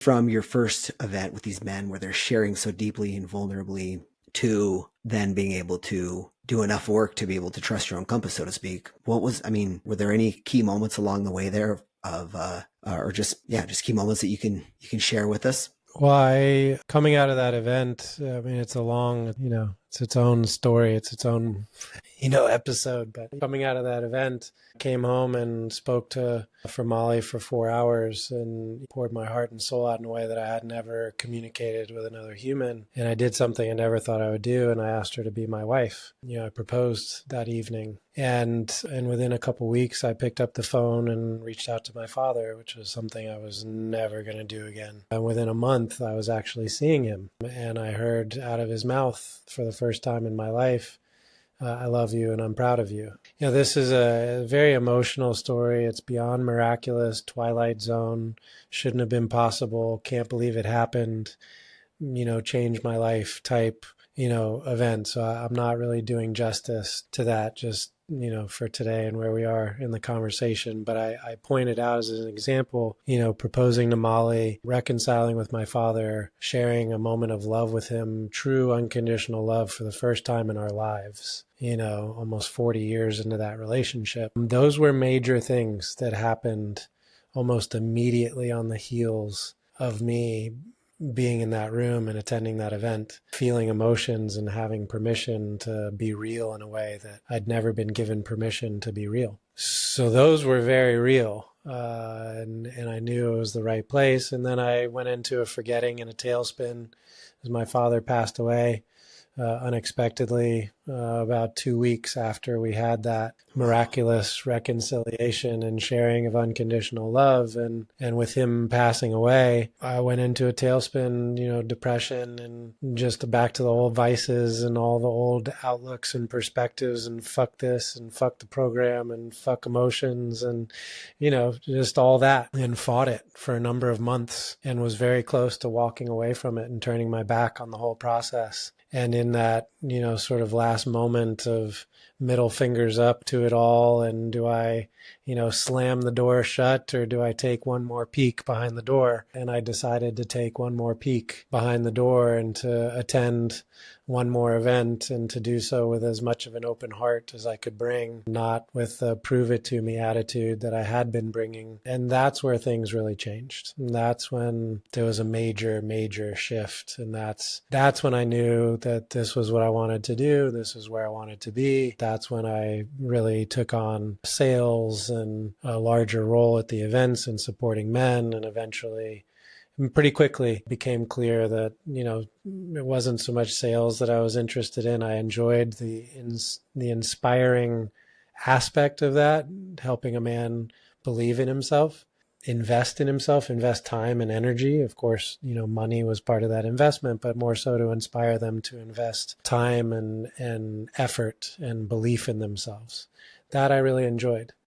from your first event with these men where they're sharing so deeply and vulnerably to then being able to do enough work to be able to trust your own compass, so to speak. Were there any key moments along the way there of, or just key moments that you can share with us? Well, coming out of that event, I mean, it's a long, it's its own story. It's its own, episode. But coming out of that event, came home and spoke for Molly for 4 hours and poured my heart and soul out in a way that I had never communicated with another human. And I did something I never thought I would do. And I asked her to be my wife. I proposed that evening. And within a couple of weeks, I picked up the phone and reached out to my father, which was something I was never going to do again. And within a month, I was actually seeing him. And I heard out of his mouth for the first time in my life, I love you and I'm proud of you. This is a very emotional story. It's beyond miraculous, Twilight Zone, shouldn't have been possible, can't believe it happened, changed my life type, event. So I'm not really doing justice to that just, for today and where we are in the conversation. But I pointed out as an example, proposing to Molly, reconciling with my father, sharing a moment of love with him, true unconditional love for the first time in our lives, almost 40 years into that relationship. Those were major things that happened almost immediately on the heels of me being in that room and attending that event, feeling emotions and having permission to be real in a way that I'd never been given permission to be real. So those were very real. And I knew it was the right place. And then I went into a forgetting and a tailspin as my father passed away unexpectedly about 2 weeks after we had that miraculous reconciliation and sharing of unconditional love. And with him passing away, I went into a tailspin, depression and just back to the old vices and all the old outlooks and perspectives and fuck this and fuck the program and fuck emotions and, just all that, and fought it for a number of months and was very close to walking away from it and turning my back on the whole process. And in that, sort of last moment of middle fingers up to it all, and do I, slam the door shut or do I take one more peek behind the door? And I decided to take one more peek behind the door and to attend one more event, and to do so with as much of an open heart as I could bring, not with the prove it to me attitude that I had been bringing. And that's where things really changed. And that's when there was a major, major shift. And that's when I knew that this was what I wanted to do. This is where I wanted to be. That's when I really took on sales and a larger role at the events and supporting men, and eventually pretty quickly became clear that, it wasn't so much sales that I was interested in. I enjoyed the inspiring aspect of that, helping a man believe in himself, invest in himself, invest time and energy. Of course, money was part of that investment, but more so to inspire them to invest time and effort and belief in themselves. That I really enjoyed.